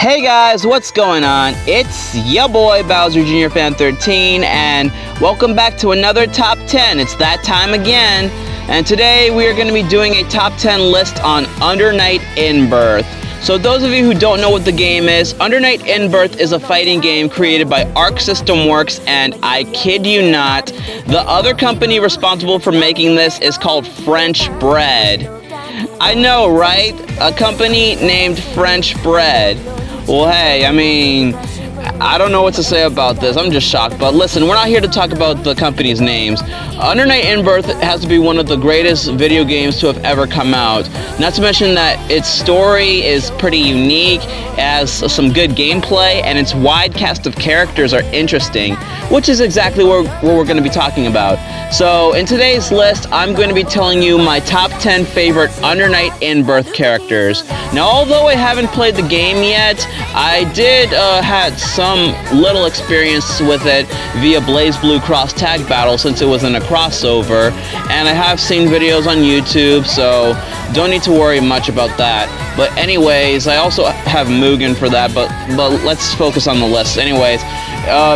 Hey guys, what's going on? It's ya boy Bowser Jr. Fan 13 and welcome back to another Top 10. It's that time again. And today we are going to be doing a Top 10 list on Under Night Inbirth. So those of you who don't know what the game is, Under Night Inbirth is a fighting game created by Arc System Works, and I kid you not, the other company responsible for making this is called French Bread. I know, right? A company named French Bread. Well, hey, I mean, I don't know what to say about this. I'm just shocked. But listen, we're not here to talk about the company's names. Under Night Inbirth has to be one of the greatest video games to have ever come out. Not to mention that its story is pretty unique, has some good gameplay, and its wide cast of characters are interesting, which is exactly what we're going to be talking about. So in today's list, I'm going to be telling you my top 10 favorite Under Night Inbirth characters. Now, although I haven't played the game yet, I did had some little experience with it via BlazBlue Cross Tag Battle since it was in a crossover, and I have seen videos on YouTube, so don't need to worry much about that. But anyways, I also have Mugen for that, but let's focus on the list. Anyways,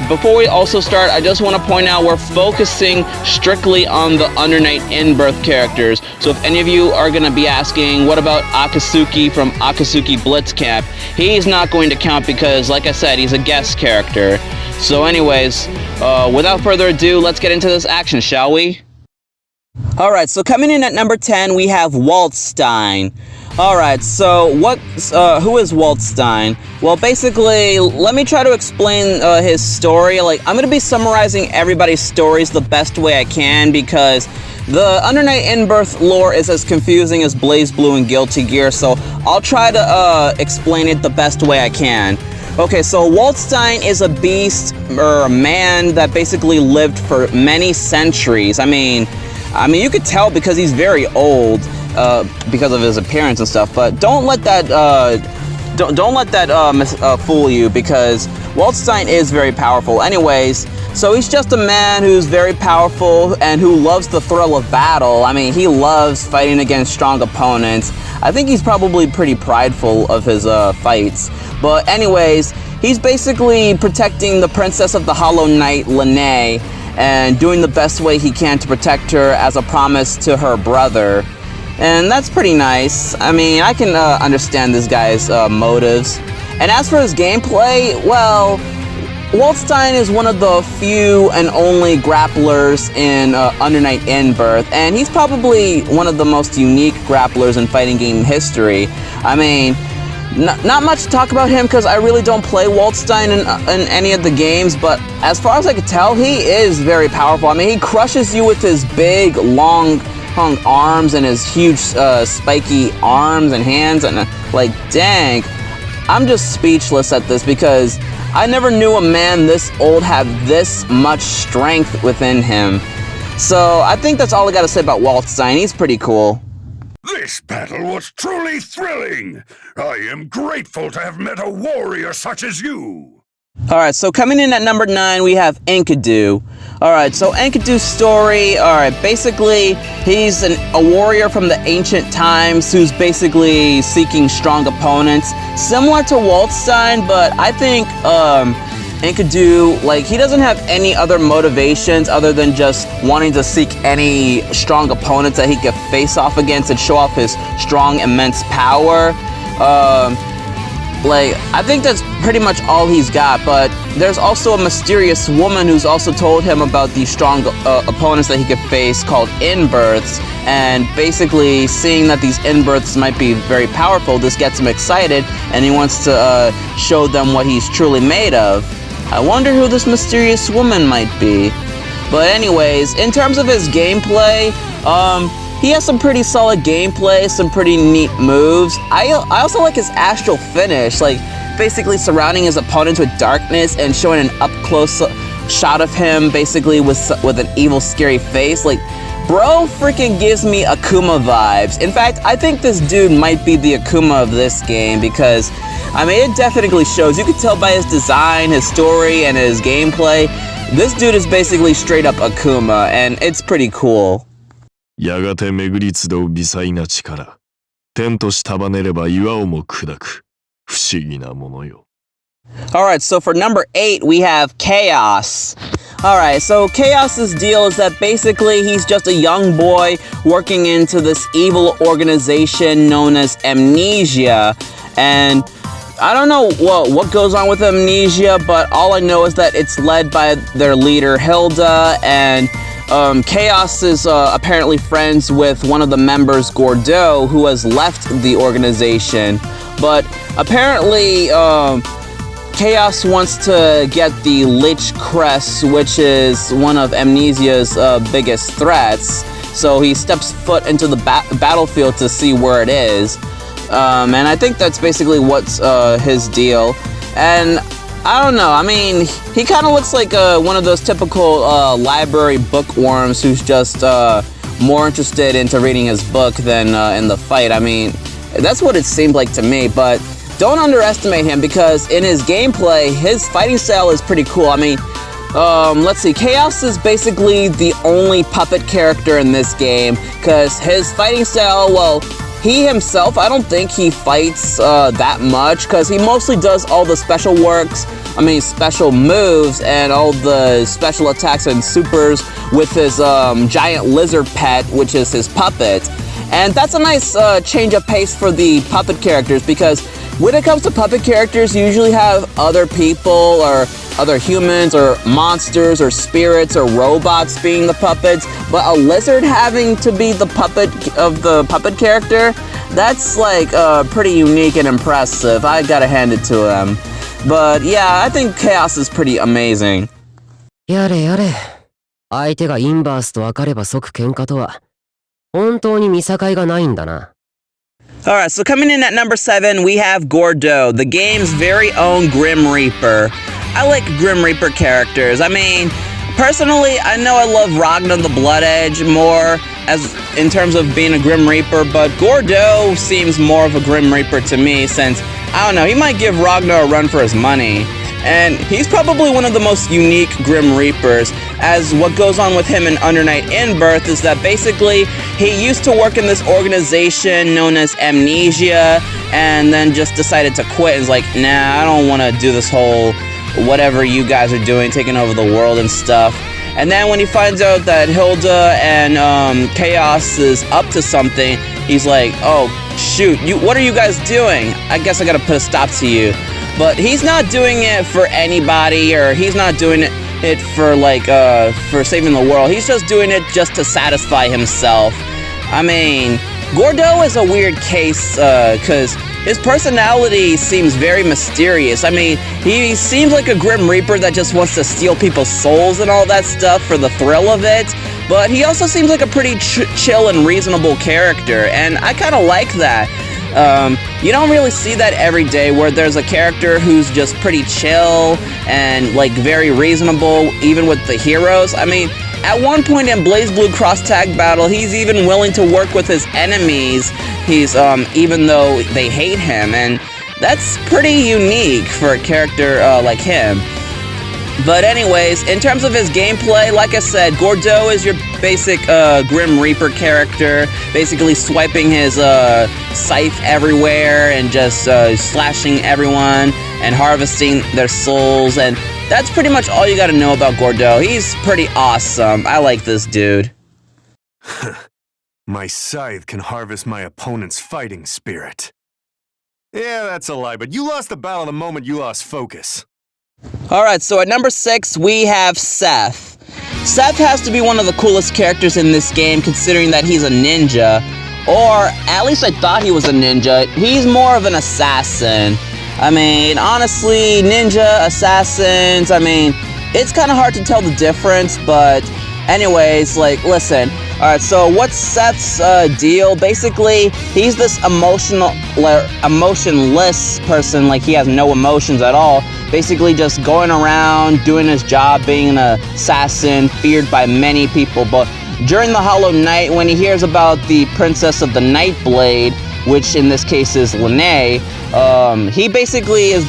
before we also start, I just want to point out we're focusing strictly on the Under Night Inbirth characters. So if any of you are going to be asking, what about Akatsuki from Akatsuki Blitz Camp? He's not going to count because, like I said, he's a guest character. So anyways, without further ado, let's get into this action, shall we? Alright, so coming in at number 10, we have Waltstein. Alright, so who is Waltstein? Well, basically, let me try to explain his story. I'm going to be summarizing everybody's stories the best way I can because the Under Night Inbirth lore is as confusing as BlazBlue and Guilty Gear, so I'll try to explain it the best way I can. Okay, so Waltstein is a beast, or a man that basically lived for many centuries. I mean, you could tell because he's very old, because of his appearance and stuff. But don't let that fool you, because Waltstein is very powerful. Anyways, so he's just a man who's very powerful and who loves the thrill of battle. I mean, he loves fighting against strong opponents. I think he's probably pretty prideful of his fights. But anyways, he's basically protecting the Princess of the Hollow Knight, Linne, and doing the best way he can to protect her as a promise to her brother. And that's pretty nice. I mean, I can understand this guy's motives. And as for his gameplay, well, Waltstein is one of the few and only grapplers in Under Night Inbirth, and he's probably one of the most unique grapplers in fighting game history. I mean, not much to talk about him because I really don't play Waltstein in any of the games, but as far as I could tell, he is very powerful. I mean, he crushes you with his big, long arms and his huge spiky arms and hands, and like, dang, I'm just speechless at this because I never knew a man this old have this much strength within him. So I think that's all I gotta say about Waltstein. He's pretty cool. This battle was truly thrilling! I am grateful to have met a warrior such as you! Alright, so coming in at number 9, we have Enkidu. Alright, so Enkidu's story, basically, he's a warrior from the ancient times who's basically seeking strong opponents. Similar to Waltstein, but I think, Enkidu, he doesn't have any other motivations other than just wanting to seek any strong opponents that he could face off against and show off his strong, immense power. I think that's pretty much all he's got, but there's also a mysterious woman who's also told him about these strong opponents that he could face called Inbirths, and basically seeing that these Inbirths might be very powerful, this gets him excited, and he wants to show them what he's truly made of. I wonder who this mysterious woman might be. But anyways, in terms of his gameplay, he has some pretty solid gameplay, some pretty neat moves. I also like his astral finish, basically surrounding his opponents with darkness and showing an up-close shot of him basically with an evil, scary face. Bro freaking gives me Akuma vibes. In fact, I think this dude might be the Akuma of this game because, I mean, it definitely shows. You can tell by his design, his story, and his gameplay. This dude is basically straight up Akuma, and it's pretty cool. やがて巡り集う微細な力。天とし束ねれば岩をも砕く。不不思議なものよ。Alright, so for number 8, we have Chaos. Alright, so Chaos's deal is that basically he's just a young boy working into this evil organization known as Amnesia. And I don't know what goes on with Amnesia, but all I know is that it's led by their leader, Hilda, and Chaos is apparently friends with one of the members, Gordeu, who has left the organization. But apparently, Chaos wants to get the Lich Crest, which is one of Amnesia's biggest threats. So he steps foot into the battlefield to see where it is. And I think that's basically what's his deal. And I don't know, I mean, he kind of looks like one of those typical library bookworms who's just more interested into reading his book than in the fight. I mean, that's what it seemed like to me, but don't underestimate him because in his gameplay, his fighting style is pretty cool. I mean, let's see, Chaos is basically the only puppet character in this game because his fighting style, well, he himself, I don't think he fights that much because he mostly does all the special special moves and all the special attacks and supers with his giant lizard pet, which is his puppet. And that's a nice change of pace for the puppet characters because when it comes to puppet characters, you usually have other people or other humans or monsters or spirits or robots being the puppets, but a lizard having to be the puppet of the puppet character, that's like pretty unique and impressive. I gotta hand it to him. But yeah, I think Chaos is pretty amazing. やれやれ。相手がインバースと分かれば即喧嘩とは、本当に見境がないんだな。Alright, so coming in at number 7, we have Gordeu, the game's very own Grim Reaper. I like Grim Reaper characters. I mean, personally, I know I love Ragnar the Blood Edge more as in terms of being a Grim Reaper, but Gordeu seems more of a Grim Reaper to me since, I don't know, he might give Ragnar a run for his money. And he's probably one of the most unique Grim Reapers, as what goes on with him in Under Night Inbirth is that basically he used to work in this organization known as Amnesia and then just decided to quit and is like, nah, I don't want to do this whole whatever you guys are doing, taking over the world and stuff. And then when he finds out that Hilda and Chaos is up to something, he's like, oh shoot, what are you guys doing? I guess I gotta put a stop to you. But he's not doing it for anybody, or he's not doing it for like for saving the world. He's just doing it just to satisfy himself. I mean, Gordeu is a weird case because his personality seems very mysterious. I mean, he seems like a Grim Reaper that just wants to steal people's souls and all that stuff for the thrill of it. But he also seems like a pretty chill and reasonable character, and I kind of like that. You don't really see that every day where there's a character who's just pretty chill and like very reasonable even with the heroes. I mean, at one point in BlazBlue Cross Tag Battle, he's even willing to work with his enemies. He's even though they hate him, and that's pretty unique for a character like him. But anyways, in terms of his gameplay, like I said, Gordeu is your basic Grim Reaper character, basically swiping his scythe everywhere and just slashing everyone and harvesting their souls, and that's pretty much all you gotta know about Gordeu. He's pretty awesome. I like this dude. My scythe can harvest my opponent's fighting spirit. Yeah, that's a lie, but you lost the battle the moment you lost focus. Alright, so at number 6, we have Seth. Seth has to be one of the coolest characters in this game, considering that he's a ninja. Or, at least I thought he was a ninja. He's more of an assassin. I mean, honestly, ninja, assassins, I mean, it's kind of hard to tell the difference, but anyways, like, listen. Alright, so what's Seth's deal? Basically, he's this emotionless person, like he has no emotions at all. Basically just going around, doing his job, being an assassin, feared by many people. But during the Hollow Night, when he hears about the Princess of the Nightblade, which in this case is Linne, he basically is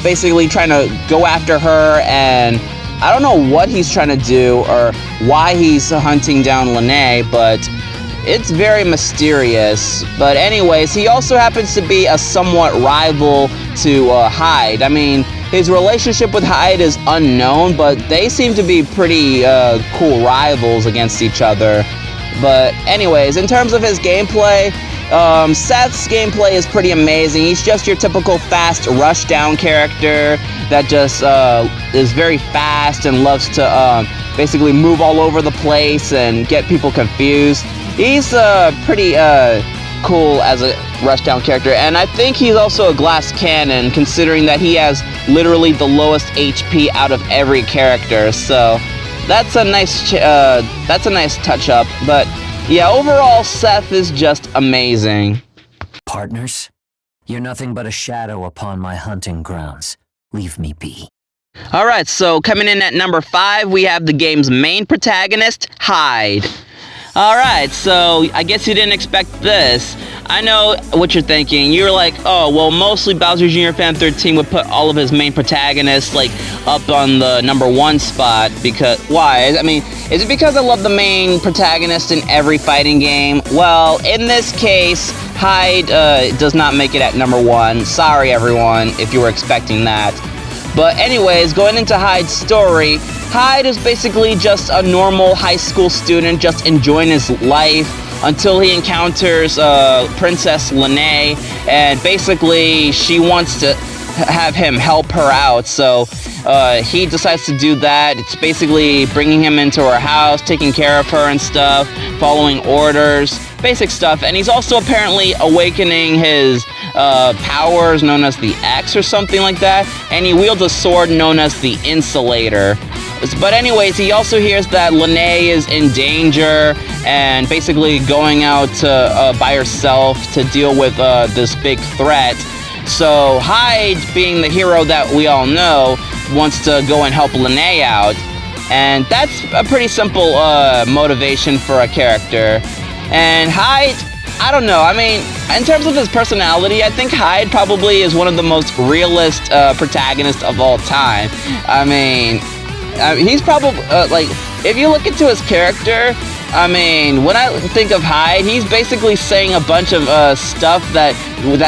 trying to go after her, and I don't know what he's trying to do or why he's hunting down Linne, but it's very mysterious. But anyways, he also happens to be a somewhat rival to Hyde. I mean, his relationship with Hyde is unknown, but they seem to be pretty cool rivals against each other. But anyways, in terms of his gameplay, Seth's gameplay is pretty amazing. He's just your typical fast rushdown character that just is very fast and loves to basically move all over the place and get people confused. He's pretty cool as a rushdown character, and I think he's also a glass cannon, considering that he has literally the lowest HP out of every character. So that's a nice touch up. But yeah, overall, Seth is just amazing. Partners, you're nothing but a shadow upon my hunting grounds. Leave me be. Alright, so coming in at number 5, we have the game's main protagonist, Hyde. Alright, so I guess you didn't expect this. I know what you're thinking. You're like, oh, well, mostly Bowser Jr. Fan 13 would put all of his main protagonists, like, up on the number 1 spot. Because, why? I mean, is it because I love the main protagonist in every fighting game? Well, in this case, Hyde does not make it at number 1. Sorry, everyone, if you were expecting that. But anyways, going into Hyde's story, Hyde is basically just a normal high school student just enjoying his life until he encounters Princess Linne, and basically she wants to have him help her out, so he decides to do that. It's basically bringing him into her house, taking care of her and stuff, following orders, basic stuff. And he's also apparently awakening his powers known as the X or something like that, and he wields a sword known as the Insulator. But anyways, he also hears that Linne is in danger and basically going out by herself to deal with this big threat. So Hyde, being the hero that we all know, wants to go and help Linne out. And that's a pretty simple motivation for a character. And Hyde, I don't know, I mean, in terms of his personality, I think Hyde probably is one of the most realist protagonists of all time. I mean, he's probably, like, if you look into his character, I mean, when I think of Hyde, he's basically saying a bunch of stuff that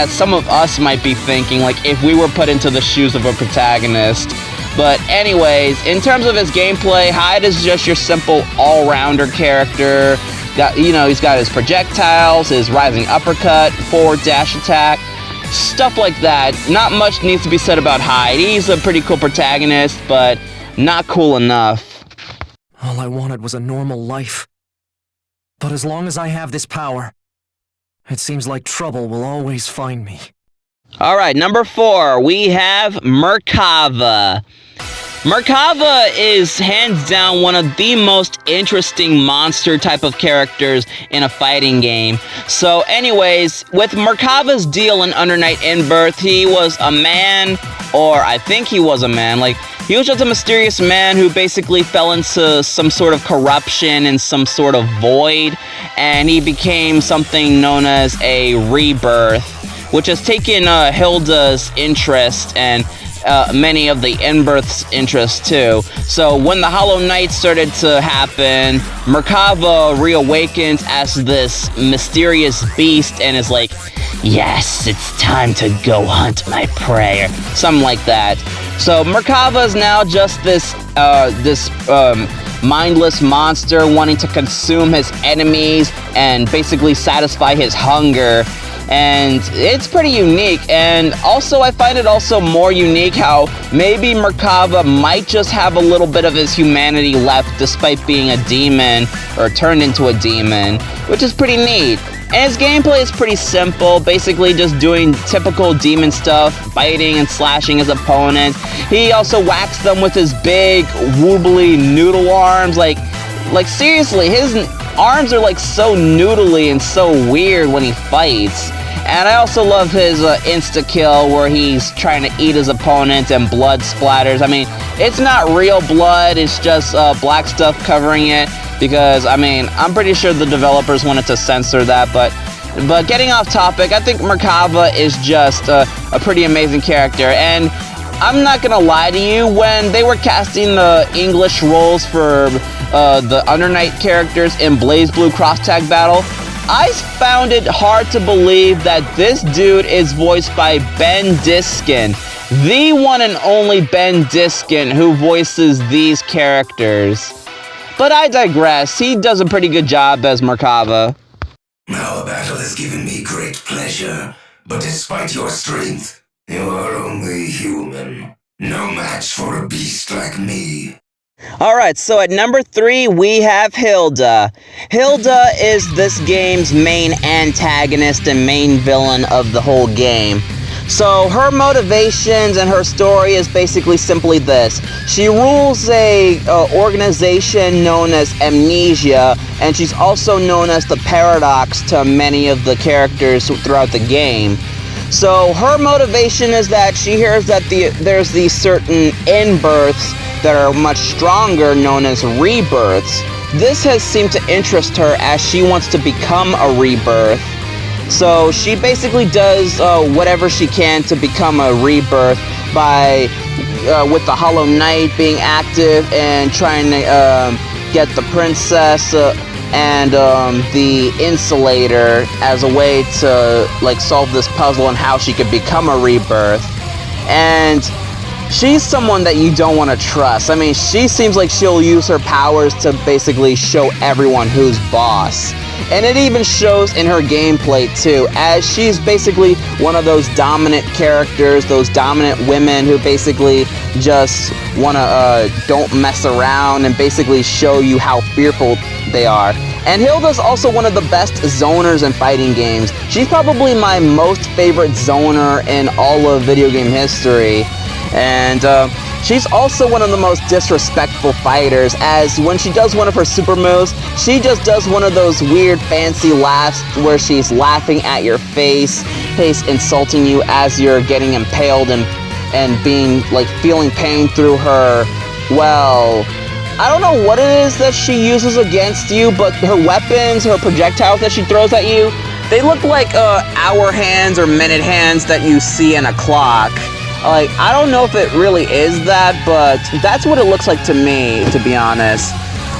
some of us might be thinking, like, if we were put into the shoes of a protagonist. But anyways, in terms of his gameplay, Hyde is just your simple all-rounder character. He's got his projectiles, his rising uppercut, forward dash attack, stuff like that. Not much needs to be said about Hyde. He's a pretty cool protagonist, but not cool enough. All I wanted was a normal life. But as long as I have this power, it seems like trouble will always find me. Alright, number 4, we have Merkava. Merkava is hands down one of the most interesting monster type of characters in a fighting game. So anyways, with Merkava's deal in Under Night Inbirth, he was a man, or I think he was a man, like, he was just a mysterious man who basically fell into some sort of corruption and some sort of void, and he became something known as a rebirth, which has taken Hilda's interest and many of the Inbirth's interest too. So when the Hollow Knight started to happen, Merkava reawakens as this mysterious beast and is like, yes, it's time to go hunt my prey, or something like that. So Merkava is now just this mindless monster wanting to consume his enemies and basically satisfy his hunger. And it's pretty unique, and also I find it also more unique how maybe Merkava might just have a little bit of his humanity left despite being a demon, or turned into a demon, which is pretty neat. And his gameplay is pretty simple, basically just doing typical demon stuff, biting and slashing his opponents. He also whacks them with his big, wobbly noodle arms, like seriously, his arms are like so noodly and so weird when he fights. And I also love his insta-kill where he's trying to eat his opponent and blood splatters. I mean, it's not real blood, it's just black stuff covering it. Because, I mean, I'm pretty sure the developers wanted to censor that. But getting off topic, I think Merkava is just a pretty amazing character. And I'm not gonna lie to you, when they were casting the English roles for the Under Night characters in BlazBlue Cross Tag Battle, I found it hard to believe that this dude is voiced by Ben Diskin, the one and only Ben Diskin who voices these characters. But I digress, he does a pretty good job as Merkava. Our battle has given me great pleasure, but despite your strength, you are only human. No match for a beast like me. Alright, so at number 3, we have Hilda. Hilda is this game's main antagonist and main villain of the whole game. So her motivations and her story is basically simply this. She rules a organization known as Amnesia, and she's also known as the Paradox to many of the characters throughout the game. So her motivation is that she hears that there's these certain inbirths that are much stronger, known as rebirths. This has seemed to interest her as she wants to become a rebirth. So she basically does whatever she can to become a rebirth by, with the Hollow Knight being active and trying to get the princess and the insulator as a way to like solve this puzzle and how she could become a rebirth. And she's someone that you don't want to trust. I mean, she seems like she'll use her powers to basically show everyone who's boss. And it even shows in her gameplay too, as she's basically one of those dominant characters, those dominant women who basically just wanna don't mess around and basically show you how fearful they are. And Hilda's also one of the best zoners in fighting games. She's probably my most favorite zoner in all of video game history. And she's also one of the most disrespectful fighters, as when she does one of her super moves, she just does one of those weird fancy laughs where she's laughing at your face, insulting you as you're getting impaled and being like feeling pain through her, well, I don't know what it is that she uses against you, but her weapons, her projectiles that she throws at you, they look like hour hands or minute hands that you see in a clock. Like, I don't know if it really is that, but that's what it looks like to me, to be honest.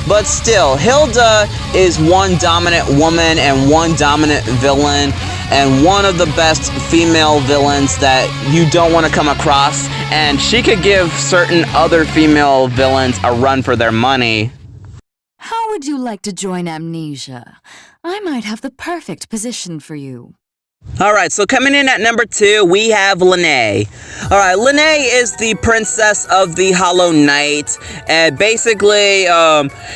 But still, Hilda is one dominant woman and one dominant villain, and one of the best female villains that you don't want to come across, and she could give certain other female villains a run for their money. How would you like to join Amnesia? I might have the perfect position for you. Alright, so coming in at number 2, we have Linne. Alright, Linne is the princess of the Hollow Knight, and basically,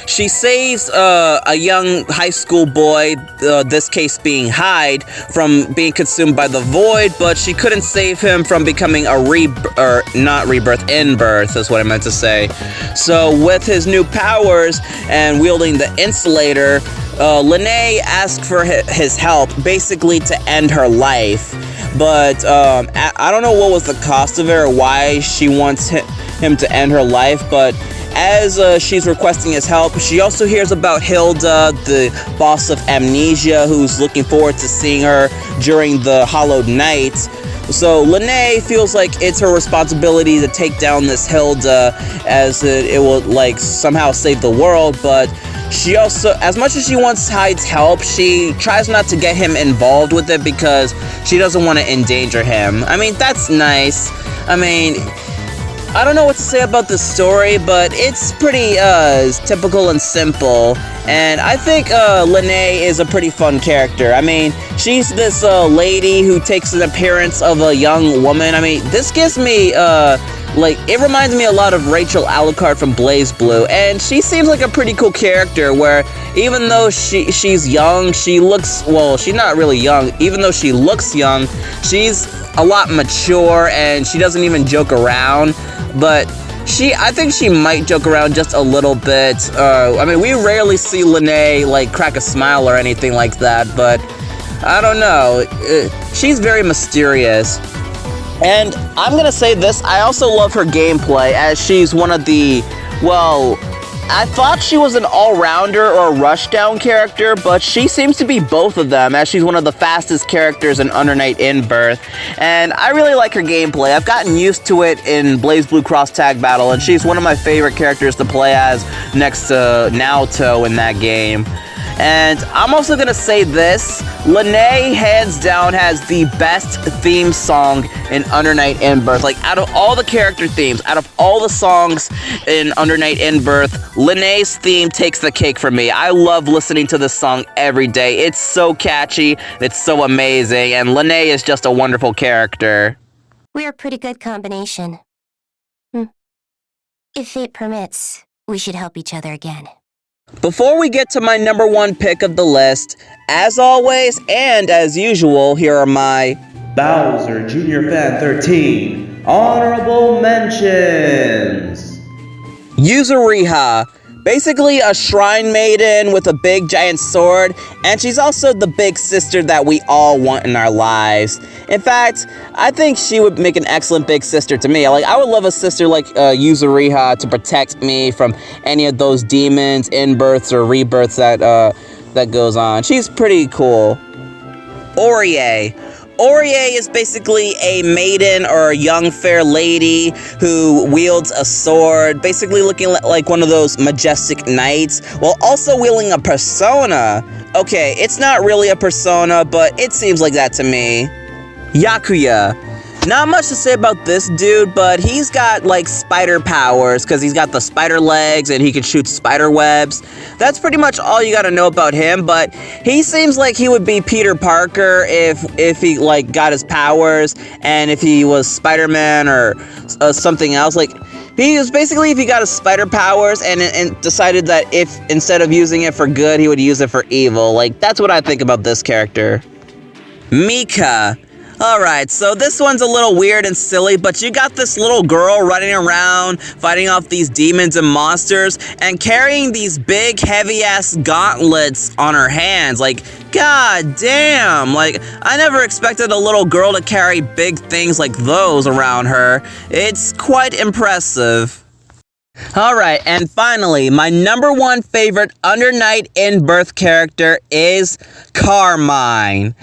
she saves a young high school boy, this case being Hyde, from being consumed by the void, but she couldn't save him from becoming a inbirth is what I meant to say. So with his new powers and wielding the insulator, Linne asked for his help, basically to end her life, but I don't know what was the cost of it or why she wants him to end her life, but as she's requesting his help, she also hears about Hilda, the boss of Amnesia, who's looking forward to seeing her during the Hollowed Night. So Linne feels like it's her responsibility to take down this Hilda, as it will like somehow save the world, but she also, as much as she wants Hyde's help, she tries not to get him involved with it because she doesn't want to endanger him. I mean, that's nice. I mean, I don't know what to say about this story, but it's pretty typical and simple. And I think Linne is a pretty fun character. I mean, she's this lady who takes an appearance of a young woman. I mean, this gives me it reminds me a lot of Rachel Alucard from BlazBlue, and she seems like a pretty cool character where even though she's young, she looks, well, she's not really young, even though she looks young, she's a lot mature and she doesn't even joke around, but I think she might joke around just a little bit. I mean, we rarely see Linne like crack a smile or anything like that, but I don't know, she's very mysterious. And I'm gonna say this, I also love her gameplay, as she's one of the, well, I thought she was an all-rounder or a rushdown character, but she seems to be both of them, as she's one of the fastest characters in Under Night Inbirth. And I really like her gameplay. I've gotten used to it in BlazBlue Cross Tag Battle, and she's one of my favorite characters to play as next to Naoto in that game. And I'm also gonna say this, Linne hands down has the best theme song in Under Night Inbirth. Like, out of all the character themes, out of all the songs in Under Night Inbirth, Linne's theme takes the cake for me. I love listening to this song every day. It's so catchy, it's so amazing, and Linne is just a wonderful character. We're a pretty good combination. If fate permits, we should help each other again. Before we get to my number one pick of the list, as always and as usual, here are my Bowser Jr. Fan 13 honorable mentions. Yuzuriha, basically a shrine maiden with a big giant sword, and she's also the big sister that we all want in our lives. In fact, I think she would make an excellent big sister to me. Like, I would love a sister like Yuzuriha to protect me from any of those demons, inbirths, or rebirths that goes on. She's pretty cool. Orie. Orie is basically a maiden or a young fair lady who wields a sword, basically looking like one of those majestic knights, while also wielding a persona. Okay, it's not really a persona, but it seems like that to me. Yakuya. Not much to say about this dude, but he's got like spider powers because he's got the spider legs and he can shoot spider webs. That's pretty much all you gotta know about him, but he seems like he would be Peter Parker if he like got his powers, and if he was Spider-Man or something else. Like, he was basically, if he got his spider powers and decided that if instead of using it for good, he would use it for evil. Like, that's what I think about this character. Mika. Alright, so this one's a little weird and silly, but you got this little girl running around, fighting off these demons and monsters, and carrying these big, heavy-ass gauntlets on her hands. Like, god damn! Like, I never expected a little girl to carry big things like those around her. It's quite impressive. Alright, and finally, my number one favorite Under Night Inbirth character is Carmine.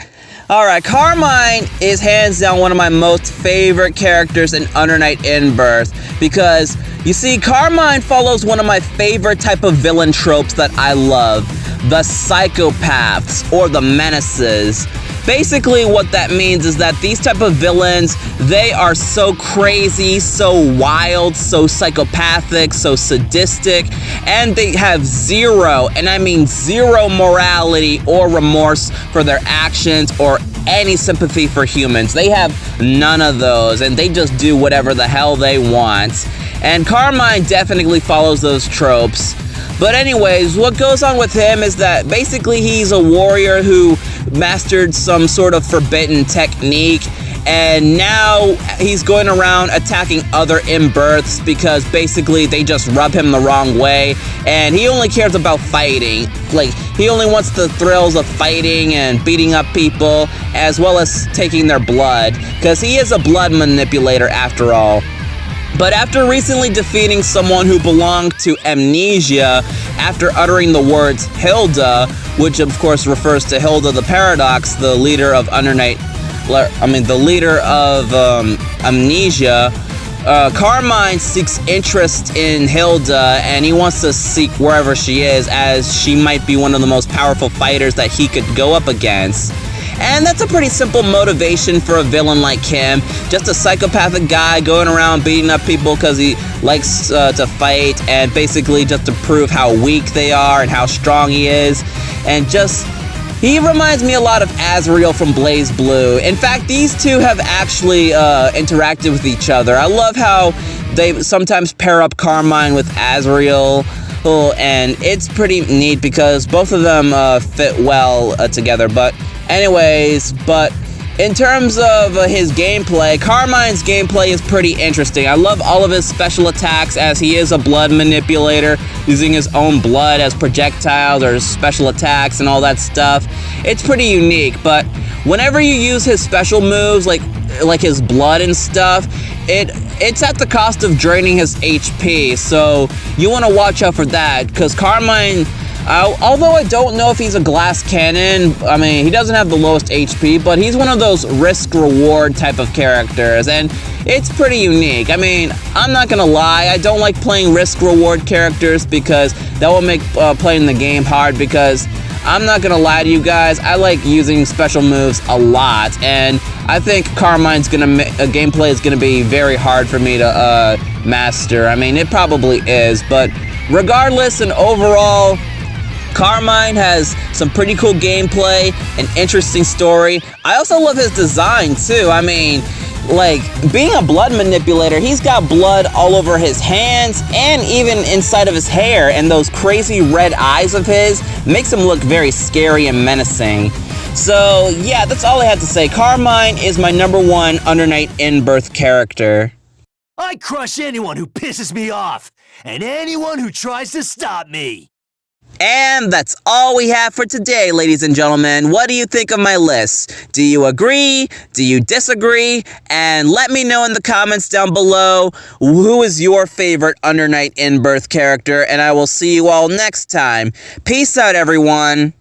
Alright, Carmine is hands down one of my most favorite characters in Under Night Inbirth, because, you see, Carmine follows one of my favorite type of villain tropes that I love, the psychopaths, or the menaces. Basically, what that means is that these type of villains, they are so crazy, so wild, so psychopathic, so sadistic, and they have zero, and I mean zero morality or remorse for their actions or any sympathy for humans. They have none of those, and they just do whatever the hell they want. And Carmine definitely follows those tropes. But anyways, what goes on with him is that basically he's a warrior who mastered some sort of forbidden technique, and now he's going around attacking other inbirths because basically they just rub him the wrong way, and he only cares about fighting. Like, he only wants the thrills of fighting and beating up people, as well as taking their blood, because he is a blood manipulator after all. But after recently defeating someone who belonged to Amnesia, after uttering the words Hilda, which of course refers to Hilda the Paradox, the leader of Amnesia, Carmine seeks interest in Hilda, and he wants to seek wherever she is, as she might be one of the most powerful fighters that he could go up against. And that's a pretty simple motivation for a villain like him. Just a psychopathic guy going around beating up people because he likes to fight, and basically just to prove how weak they are and how strong he is. And just, he reminds me a lot of Azrael from Blaze Blue. In fact, these two have actually interacted with each other. I love how they sometimes pair up Carmine with Azrael. And it's pretty neat because both of them fit well together. But anyways, in terms of his gameplay, Carmine's gameplay is pretty interesting. I love all of his special attacks, as he is a blood manipulator, using his own blood as projectiles or special attacks and all that stuff. It's pretty unique, but whenever you use his special moves, like his blood and stuff, it's at the cost of draining his HP, so you want to watch out for that, because Carmine, although I don't know if he's a glass cannon, I mean, he doesn't have the lowest HP, but he's one of those risk-reward type of characters, and it's pretty unique. I mean, I'm not gonna lie, I don't like playing risk-reward characters because that will make playing the game hard, because I'm not gonna lie to you guys, I like using special moves a lot, and I think Carmine's gameplay is gonna be very hard for me to master. I mean, it probably is, but regardless and overall, Carmine has some pretty cool gameplay, an interesting story. I also love his design too. I mean, like, being a blood manipulator, he's got blood all over his hands and even inside of his hair, and those crazy red eyes of his makes him look very scary and menacing. So yeah, that's all I have to say. Carmine is my #1 Under Night Inbirth character. I crush anyone who pisses me off, and anyone who tries to stop me. And that's all we have for today, ladies and gentlemen. What do you think of my list? Do you agree? Do you disagree? And let me know in the comments down below who is your favorite Under Night Inbirth character, and I will see you all next time. Peace out, everyone.